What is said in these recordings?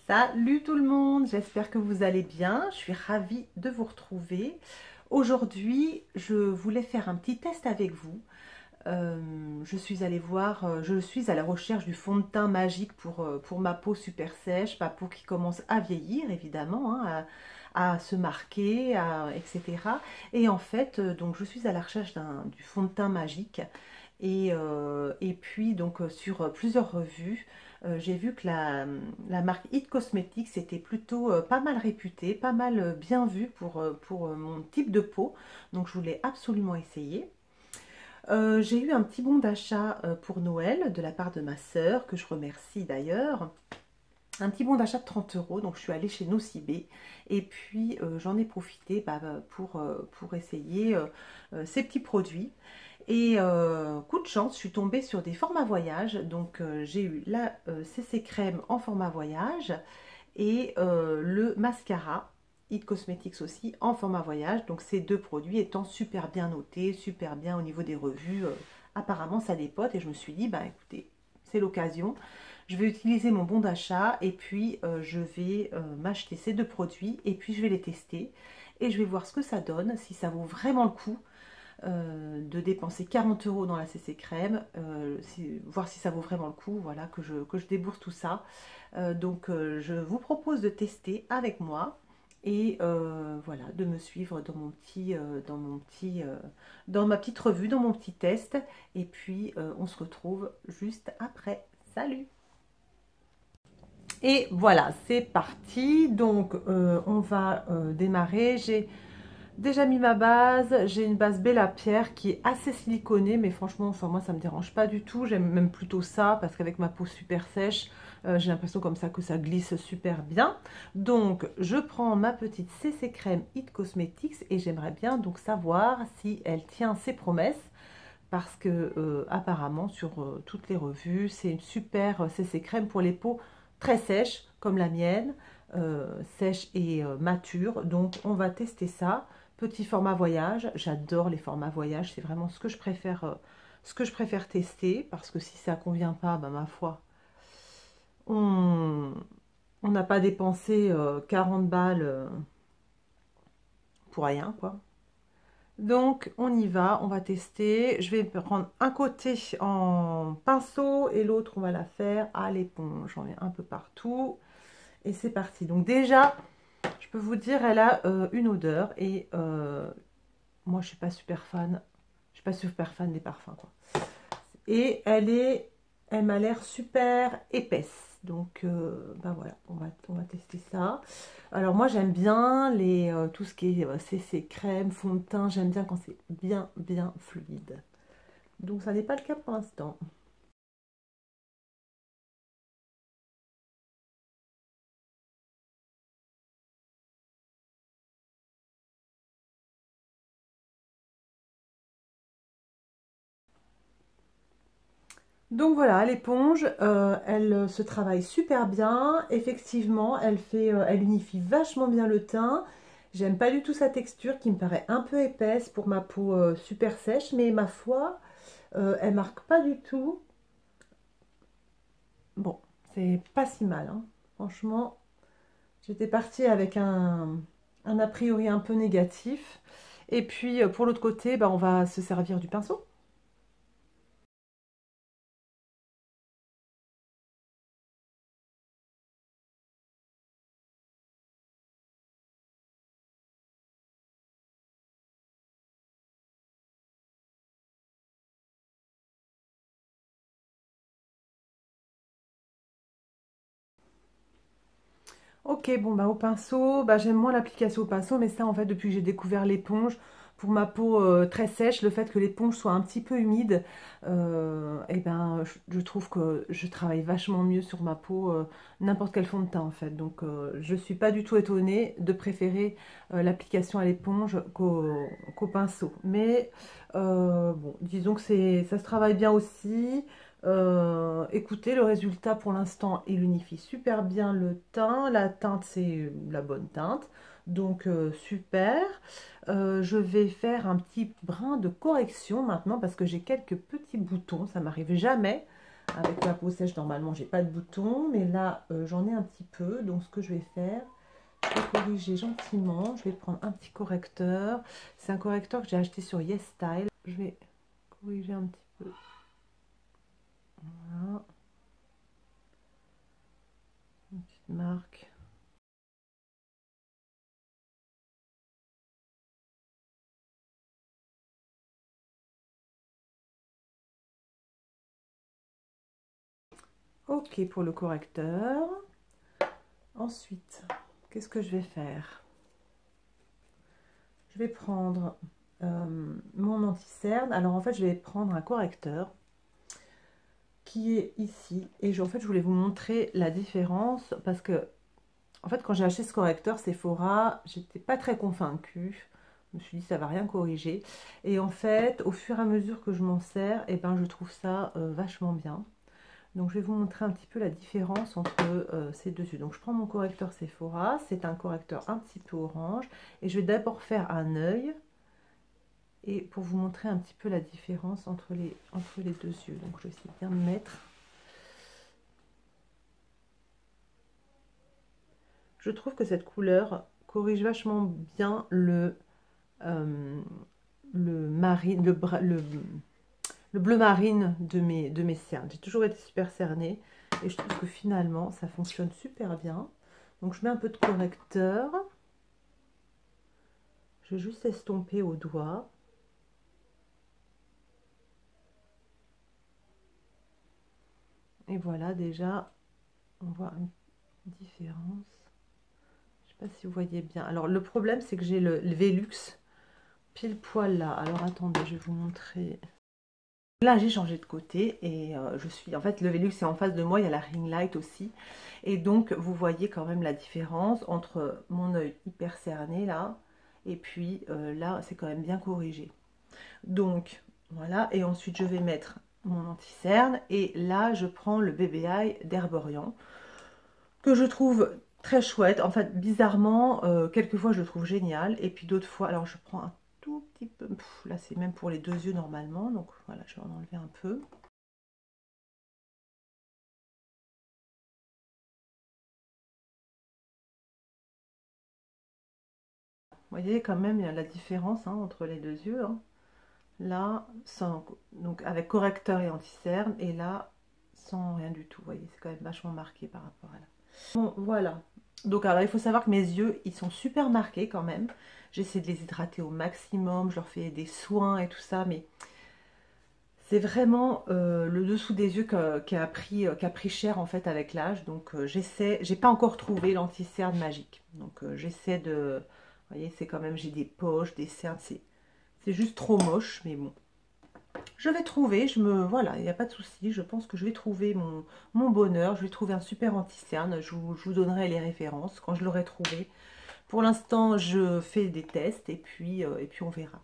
Salut tout le monde, j'espère que vous allez bien. Je suis ravie de vous retrouver. Aujourd'hui, je voulais faire un petit test avec vous. Je suis allée voir, je suis à la recherche du fond de teint magique pour ma peau super sèche, ma peau qui commence à vieillir évidemment, hein, à se marquer, etc. Et en fait, donc je suis à la recherche du fond de teint magique. Et puis donc sur plusieurs revues, j'ai vu que la marque It Cosmetics était plutôt pas mal réputée, pas mal bien vue pour mon type de peau. Donc je voulais absolument essayer. J'ai eu un petit bon d'achat pour Noël de la part de ma sœur, que je remercie d'ailleurs. Un petit bon d'achat de 30 euros, donc je suis allée chez Nocibé et puis j'en ai profité pour essayer ces petits produits. Et coup de chance, je suis tombée sur des formats voyage, donc j'ai eu la CC crème en format voyage et le mascara It Cosmetics aussi en format voyage. Donc ces deux produits étant super bien notés, super bien au niveau des revues, apparemment ça dépote et je me suis dit, bah écoutez, c'est l'occasion. Je vais utiliser mon bon d'achat et puis je vais m'acheter ces deux produits et puis je vais les tester et je vais voir ce que ça donne, si ça vaut vraiment le coup de dépenser 40 euros dans la CC crème, voir si ça vaut vraiment le coup, voilà, que je débourse tout ça. Donc je vous propose de tester avec moi et voilà, de me suivre dans dans ma petite revue, dans mon petit test. Et puis on se retrouve juste après. Salut! Et voilà, c'est parti. Donc on va démarrer. J'ai déjà mis ma base, j'ai une base Bella Pierre qui est assez siliconée, mais franchement, enfin, moi ça me dérange pas du tout, j'aime même plutôt ça, parce qu'avec ma peau super sèche, j'ai l'impression comme ça que ça glisse super bien. Donc je prends ma petite CC crème It Cosmetics et j'aimerais bien donc savoir si elle tient ses promesses, parce que apparemment sur toutes les revues, c'est une super CC crème pour les peaux très sèches, comme la mienne, sèche et mature. Donc on va tester ça. Petit format voyage, j'adore les formats voyage, c'est vraiment ce que je préfère tester, parce que si ça ne convient pas, bah, ma foi, on n'a pas dépensé 40 balles pour rien, quoi. Donc on y va, on va tester. Je vais prendre un côté en pinceau et l'autre on va la faire à l'éponge. J'en mets un peu partout et c'est parti. Donc déjà, je peux vous dire, elle a une odeur et moi je suis pas super fan. Je suis pas super fan des parfums, quoi. Et elle m'a l'air super épaisse. Donc ben voilà, on va tester ça. Alors moi j'aime bien tout ce qui est CC crème, fond de teint. J'aime bien quand c'est bien fluide. Donc ça n'est pas le cas pour l'instant. Donc voilà, l'éponge, elle se travaille super bien. Effectivement, elle unifie vachement bien le teint. J'aime pas du tout sa texture qui me paraît un peu épaisse pour ma peau super sèche, mais ma foi, elle marque pas du tout. Bon, c'est pas si mal, hein. Franchement, j'étais partie avec un a priori un peu négatif. Et puis pour l'autre côté, bah, on va se servir du pinceau. Ok, bon bah au pinceau, bah j'aime moins l'application au pinceau, mais ça en fait depuis que j'ai découvert l'éponge, pour ma peau très sèche, le fait que l'éponge soit un petit peu humide, et ben je trouve que je travaille vachement mieux sur ma peau, n'importe quel fond de teint en fait. Donc je suis pas du tout étonnée de préférer l'application à l'éponge qu'au pinceau. Mais bon, disons que ça se travaille bien aussi. Écoutez, le résultat pour l'instant, il unifie super bien le teint. La teinte, c'est la bonne teinte. Donc, super. Je vais faire un petit brin de correction maintenant parce que j'ai quelques petits boutons. Ça m'arrive jamais Avec la peau sèche, normalement, j'ai pas de boutons, mais là, j'en ai un petit peu. Donc, ce que je vais faire, je vais corriger gentiment. Je vais prendre un petit correcteur. C'est un correcteur que j'ai acheté sur YesStyle. Je vais corriger un petit peu. Voilà. Une petite marque. Ok pour le correcteur. Ensuite, qu'est-ce que je vais faire? Je vais prendre mon anti-cerne. Alors en fait, je vais prendre un correcteur qui est ici. Et en fait, je voulais vous montrer la différence parce que, en fait, quand j'ai acheté ce correcteur Sephora, j'étais pas très convaincue. Je me suis dit, ça va rien corriger. Et en fait, au fur et à mesure que je m'en sers, et ben, je trouve ça vachement bien. Donc, je vais vous montrer un petit peu la différence entre ces deux yeux. Donc, je prends mon correcteur Sephora. C'est un correcteur un petit peu orange. Et je vais d'abord faire un œil. Et pour vous montrer un petit peu la différence entre les deux yeux. Donc, je vais essayer de bien me mettre. Je trouve que cette couleur corrige vachement bien marine, le bleu marine de mes cernes. J'ai toujours été super cernée et je trouve que finalement ça fonctionne super bien. Donc je mets un peu de correcteur. Je vais juste estomper au doigt. Et voilà, déjà on voit une différence. Je sais pas si vous voyez bien. Alors le problème c'est que j'ai le Velux pile poil là. Alors attendez, je vais vous montrer. Là, j'ai changé de côté et je suis... En fait, le Velux est en face de moi, il y a la ring light aussi. Et donc, vous voyez quand même la différence entre mon œil hyper cerné là et puis là, c'est quand même bien corrigé. Donc, voilà. Et ensuite, je vais mettre mon anti-cerne et là, je prends le BBI d'Herborian que je trouve très chouette. En fait, bizarrement, quelquefois, je le trouve génial et puis d'autres fois... Alors, je prends un tout petit peu... là, c'est même pour les deux yeux normalement. Donc, voilà, je vais en enlever un peu. Vous voyez quand même il y a la différence entre les deux yeux. Là, sans, donc avec correcteur et anti-cerne, et là, sans rien du tout. Vous voyez, c'est quand même vachement marqué par rapport à là. Bon, voilà. Donc alors, il faut savoir que mes yeux, ils sont super marqués quand même. J'essaie de les hydrater au maximum, je leur fais des soins et tout ça, mais c'est vraiment le dessous des yeux qui a pris cher en fait avec l'âge. Donc j'ai pas encore trouvé l'anti-cerne magique. Donc j'essaie de... Vous voyez, c'est quand même, j'ai des poches, des cernes, c'est juste trop moche, mais bon. Je vais trouver, voilà, il n'y a pas de souci, je pense que je vais trouver mon bonheur, je vais trouver un super anti-cerne, je vous donnerai les références quand je l'aurai trouvé. Pour l'instant, je fais des tests et puis on verra.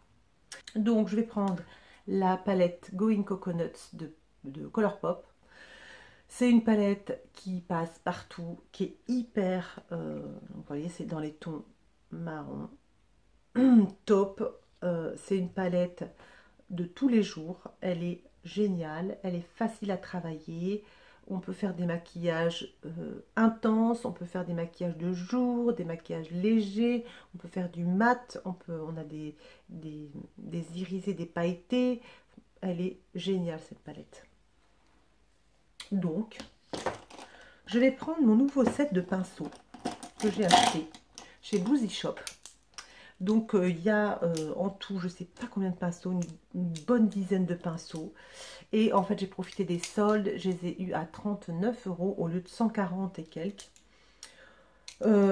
Donc, je vais prendre la palette Going Coconuts de Colourpop. C'est une palette qui passe partout, qui est hyper... vous voyez, c'est dans les tons marron. Top. C'est une palette de tous les jours. Elle est géniale, elle est facile à travailler. On peut faire des maquillages intenses, on peut faire des maquillages de jour, des maquillages légers, on peut faire du mat, on a des irisés, des pailletés. Elle est géniale cette palette. Donc, je vais prendre mon nouveau set de pinceaux que j'ai acheté chez Boozy Shop. Donc, il y a en tout, je ne sais pas combien de pinceaux, une bonne dizaine de pinceaux. Et en fait, j'ai profité des soldes. Je les ai eus à 39 € au lieu de 140 et quelques.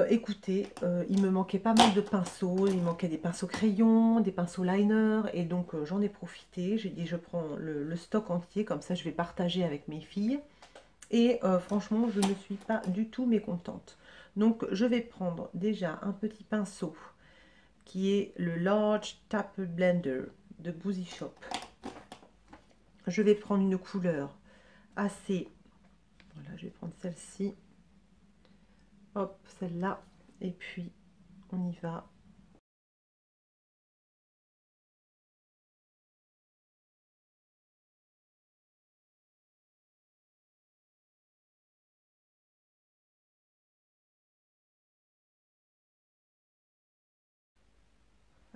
Écoutez, il me manquait pas mal de pinceaux. Il me manquait des pinceaux crayons, des pinceaux liner. Et donc, j'en ai profité. J'ai dit, je prends le stock entier. Comme ça, je vais partager avec mes filles. Et franchement, je ne suis pas du tout mécontente. Donc, je vais prendre déjà un petit pinceau qui est le Large Tape Blender de Boozy Shop. Je vais prendre une couleur assez... Voilà, je vais prendre celle-ci. Hop, celle-là. Et puis, on y va.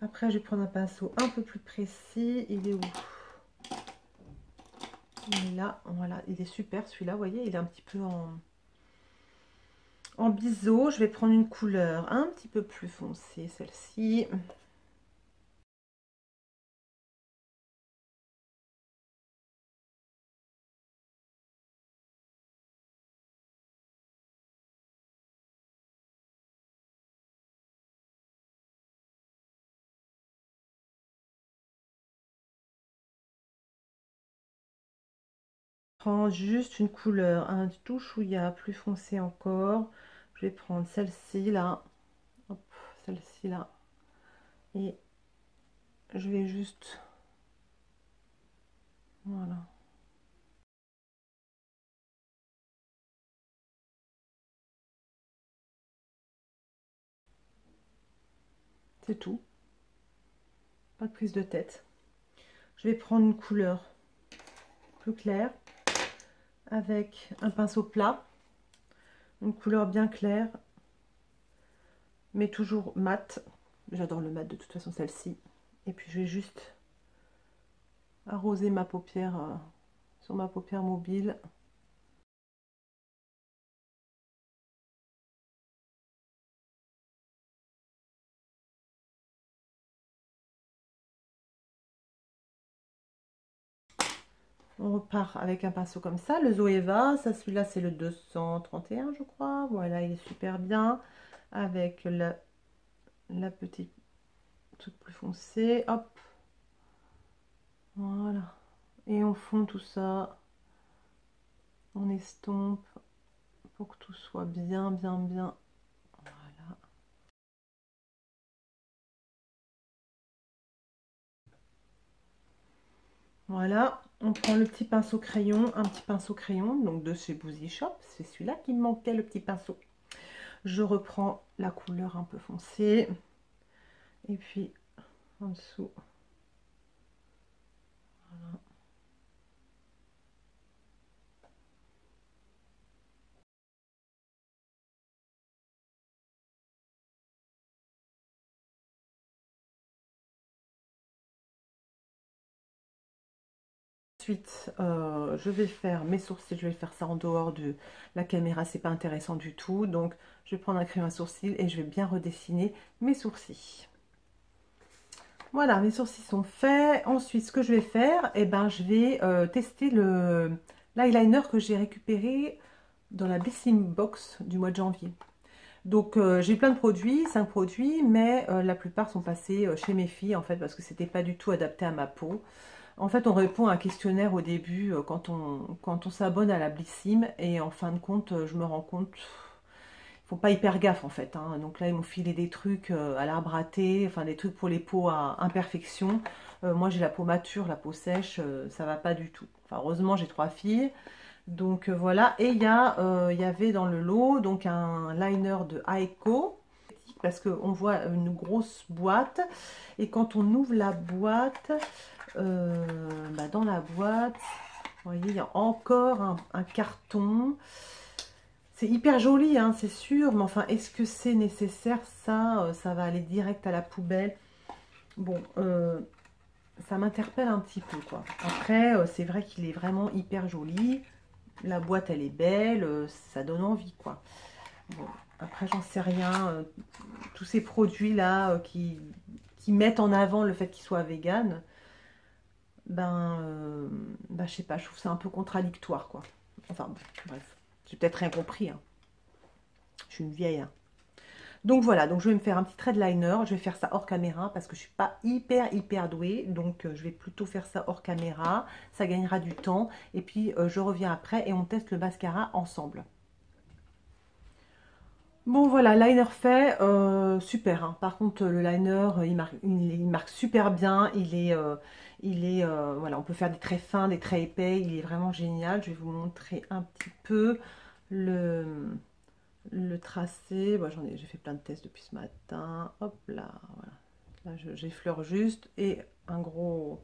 Après, je vais prendre un pinceau un peu plus précis. Il est où? Il est là. Voilà, il est super celui-là. Vous voyez, il est un petit peu en biseau. Je vais prendre une couleur un petit peu plus foncée, celle-ci. Prends juste une couleur un tout chouïa plus foncé encore. Je vais prendre celle-ci là. Hop, celle-ci là. Et je vais juste... Voilà. C'est tout. Pas de prise de tête. Je vais prendre une couleur plus claire avec un pinceau plat. Une couleur bien claire, mais toujours mat. J'adore le mat de toute façon, celle-ci. Et puis je vais juste arroser ma paupière sur ma paupière mobile. On repart avec un pinceau comme ça, le Zoeva, ça celui-là c'est le 231 je crois. Voilà, il est super bien avec la petite truc plus foncé. Hop, voilà. Et on fond tout ça, on estompe pour que tout soit bien, bien, bien. Voilà. Voilà, on prend le petit pinceau crayon, un petit pinceau crayon, donc de chez Boozy Shop, c'est celui-là qui me manquait, le petit pinceau. Je reprends la couleur un peu foncée, et puis en dessous, voilà. Ensuite, je vais faire mes sourcils, je vais faire ça en dehors de la caméra, c'est pas intéressant du tout, donc je vais prendre un crayon à sourcils et je vais bien redessiner mes sourcils. Voilà, mes sourcils sont faits. Ensuite, ce que je vais faire, eh ben, je vais tester l'eyeliner que j'ai récupéré dans la Blissim Box du mois de janvier. Donc j'ai plein de produits, 5 produits, mais la plupart sont passés chez mes filles en fait parce que c'était pas du tout adapté à ma peau. En fait, on répond à un questionnaire au début quand on s'abonne à la Blissim et en fin de compte, je me rends compte, ils font pas hyper gaffe en fait. Hein. Donc là, ils m'ont filé des trucs à l'arbre à thé, enfin des trucs pour les peaux à imperfection. Moi, j'ai la peau mature, la peau sèche, ça va pas du tout. Enfin, heureusement, j'ai 3 filles. Donc voilà, et il y avait dans le lot donc un liner de Aiko, parce qu'on voit une grosse boîte, et quand on ouvre la boîte, dans la boîte, vous voyez, il y a encore un carton. C'est hyper joli, hein, c'est sûr, mais enfin, est-ce que c'est nécessaire? Ça va aller direct à la poubelle. Bon, ça m'interpelle un petit peu, quoi. Après, c'est vrai qu'il est vraiment hyper joli. La boîte, elle est belle, ça donne envie, quoi. Bon, après, j'en sais rien. Tous ces produits-là qui mettent en avant le fait qu'ils soient vegan, je sais pas, je trouve ça un peu contradictoire, quoi. Enfin, bon, bref, j'ai peut-être rien compris, hein. Je suis une vieille, hein. Donc voilà, donc je vais me faire un petit trade liner, je vais faire ça hors caméra parce que je suis pas hyper douée, donc je vais plutôt faire ça hors caméra, ça gagnera du temps, et puis je reviens après et on teste le mascara ensemble. Bon voilà, liner fait, super, hein. Par contre le liner, il marque super bien, voilà, on peut faire des traits fins, des traits épais, il est vraiment génial. Je vais vous montrer un petit peu le tracé. Bon, j'ai fait plein de tests depuis ce matin. Hop là, voilà. Là, j'effleure juste et un gros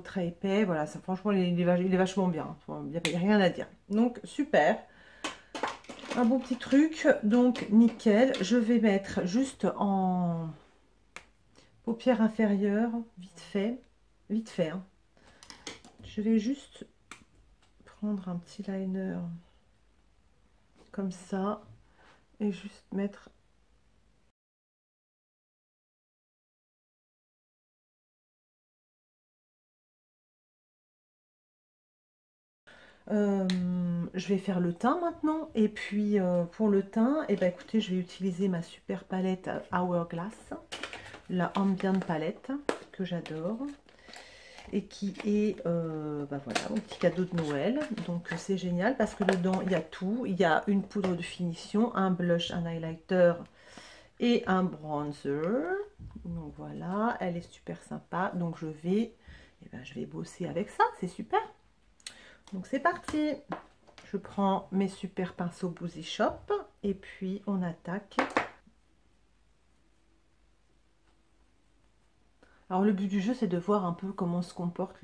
trait épais. Voilà, ça, franchement, il est vachement bien. Il n'y a rien à dire. Donc, super. Un bon petit truc. Donc, nickel. Je vais mettre juste en paupière inférieure, vite fait. Hein. Je vais juste prendre un petit liner comme ça et juste mettre je vais faire le teint maintenant et puis pour le teint, et ben écoutez, je vais utiliser ma super palette Hourglass, la Ambient palette que j'adore et qui est ben voilà, mon petit cadeau de Noël. Donc c'est génial parce que dedans il y a tout, il y a une poudre de finition, un blush, un highlighter et un bronzer. Donc voilà, elle est super sympa. Donc je vais bosser avec ça, c'est super. Donc c'est parti. Je prends mes super pinceaux Boozy Shop et puis on attaque. Alors le but du jeu c'est de voir un peu comment se comporte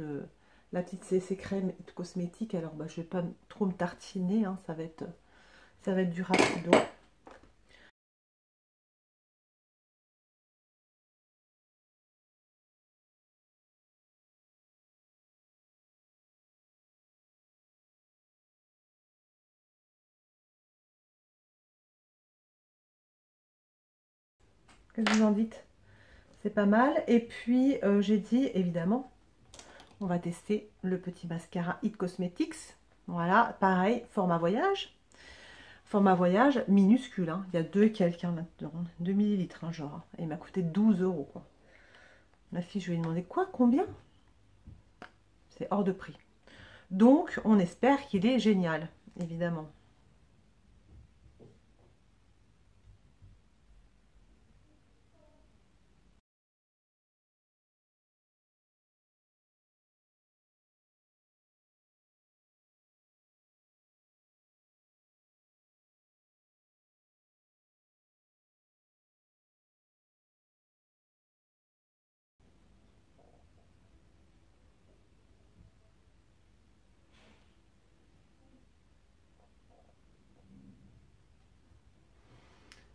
la petite CC crème cosmétique. Alors bah, je vais pas trop me tartiner, hein, ça va être du rapido. Qu'est-ce que vous en dites? C'est pas mal. Et puis j'ai dit évidemment, on va tester le petit mascara It Cosmetics. Voilà, pareil, format voyage. Format voyage minuscule, hein. Il y a 2 et quelques là-dedans, 2 millilitres, hein, genre. Et il m'a coûté 12 €, quoi. Ma fille, je lui ai demandé quoi, combien? C'est hors de prix. Donc, on espère qu'il est génial, évidemment.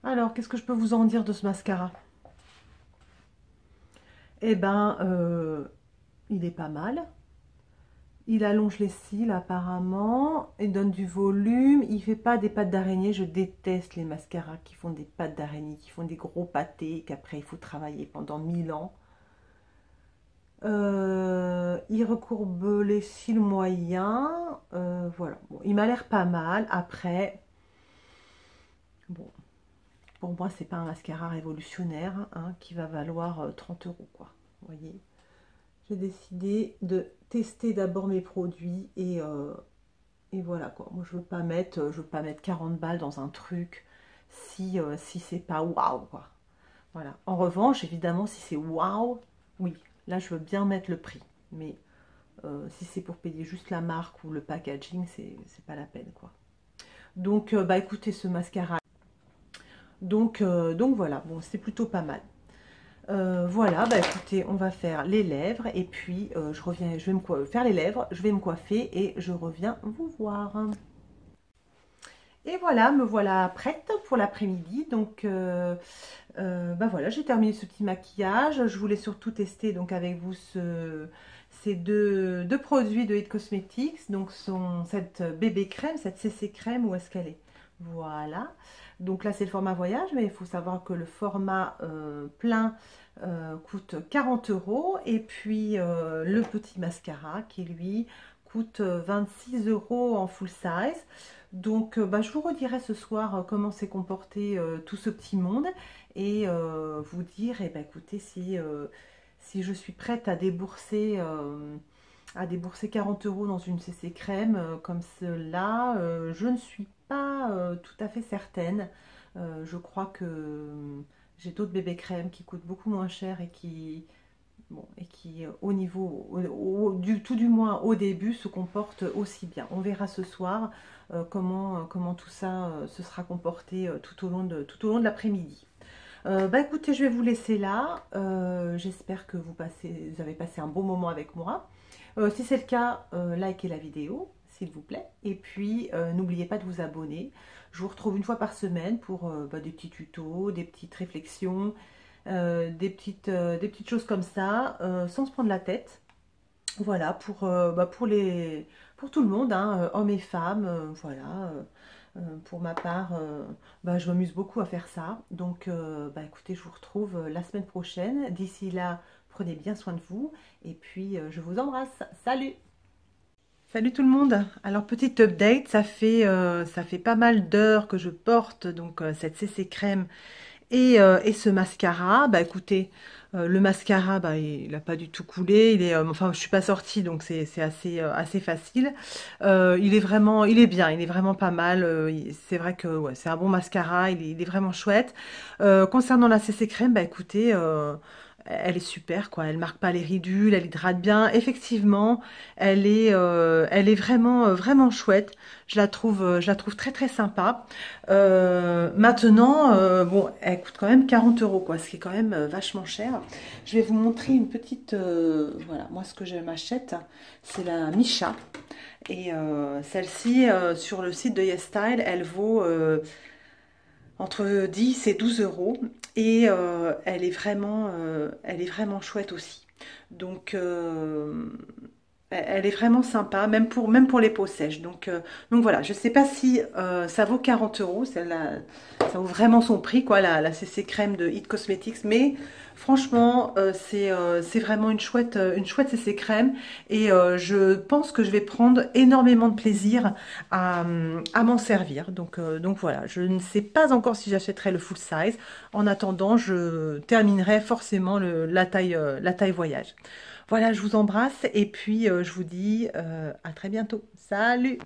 Alors, qu'est-ce que je peux vous en dire de ce mascara? Eh ben, il est pas mal. Il allonge les cils apparemment, il donne du volume, il fait pas des pattes d'araignée. Je déteste les mascaras qui font des pattes d'araignée, qui font des gros pâtés, qu'après il faut travailler pendant 1000 ans. Il recourbe les cils moyens, voilà. Bon, il m'a l'air pas mal. Après, bon, pour moi c'est pas un mascara révolutionnaire, hein, qui va valoir 30 € quoi. Vous voyez, j'ai décidé de tester d'abord mes produits et voilà quoi. Moi je veux pas mettre 40 balles dans un truc si c'est pas waouh quoi. Voilà. En revanche, évidemment, si c'est waouh, oui, là je veux bien mettre le prix. Mais si c'est pour payer juste la marque ou le packaging, c'est pas la peine quoi. Donc bah écoutez, ce mascara. Donc voilà, bon, c'est plutôt pas mal. Voilà, bah écoutez, on va faire les lèvres et puis je vais faire les lèvres, je vais me coiffer et je reviens vous voir. Et voilà, me voilà prête pour l'après-midi. Donc bah voilà, j'ai terminé ce petit maquillage. Je voulais surtout tester donc avec vous ces deux produits de It Cosmetics. Donc cette bébé crème, cette CC crème, où est-ce qu'elle est? Voilà. Donc là c'est le format voyage, mais il faut savoir que le format plein coûte 40 € et puis le petit mascara qui lui coûte 26 € en full size. Donc bah, je vous redirai ce soir comment s'est comporté tout ce petit monde et vous dire, eh ben, écoutez, si je suis prête à débourser 40 € dans une CC crème comme cela, je ne suis pas tout à fait certaine. Je crois que j'ai d'autres bébés crèmes qui coûtent beaucoup moins cher et qui, bon, au niveau, tout du moins au début, se comportent aussi bien. On verra ce soir comment tout ça se sera comporté tout au long de l'après-midi. Bah écoutez, je vais vous laisser là. J'espère que vous avez passé un bon moment avec moi. Si c'est le cas, likez la vidéo, s'il vous plaît. Et puis, n'oubliez pas de vous abonner. Je vous retrouve une fois par semaine pour bah, des petits tutos, des petites réflexions, des petites choses comme ça, sans se prendre la tête. Voilà, pour tout le monde, hein, hommes et femmes, voilà. Pour ma part, je m'amuse beaucoup à faire ça. Donc, écoutez, je vous retrouve la semaine prochaine. D'ici là, prenez bien soin de vous. Et puis, je vous embrasse. Salut! Salut tout le monde. Alors, petite update, ça fait pas mal d'heures que je porte donc cette CC crème et ce mascara. Bah écoutez, le mascara, il n'a pas du tout coulé. Il est, enfin, je suis pas sortie, donc c'est assez facile. Il est bien, il est vraiment pas mal. C'est vrai que ouais, c'est un bon mascara. Il est vraiment chouette. Concernant la CC crème, bah écoutez. Elle est super, quoi. Elle marque pas les ridules, elle hydrate bien. Effectivement, elle est vraiment, vraiment chouette. Je la trouve très, très sympa. Maintenant, bon, elle coûte quand même 40 euros, quoi, ce qui est quand même vachement cher. Je vais vous montrer une petite, voilà, moi ce que je m'achète, c'est la Misha. Et celle-ci, sur le site de YesStyle, elle vaut entre 10 et 12 euros. Et elle est vraiment chouette aussi. Donc, elle est vraiment sympa, même pour les peaux sèches. Donc voilà, je ne sais pas si ça vaut 40 euros, ça vaut vraiment son prix, quoi, la CC crème de It Cosmetics, mais franchement, c'est vraiment une chouette CC crème, et je pense que je vais prendre énormément de plaisir à m'en servir. Donc voilà, je ne sais pas encore si j'achèterai le full size. En attendant, je terminerai forcément la taille voyage. Voilà, je vous embrasse et puis je vous dis à très bientôt. Salut!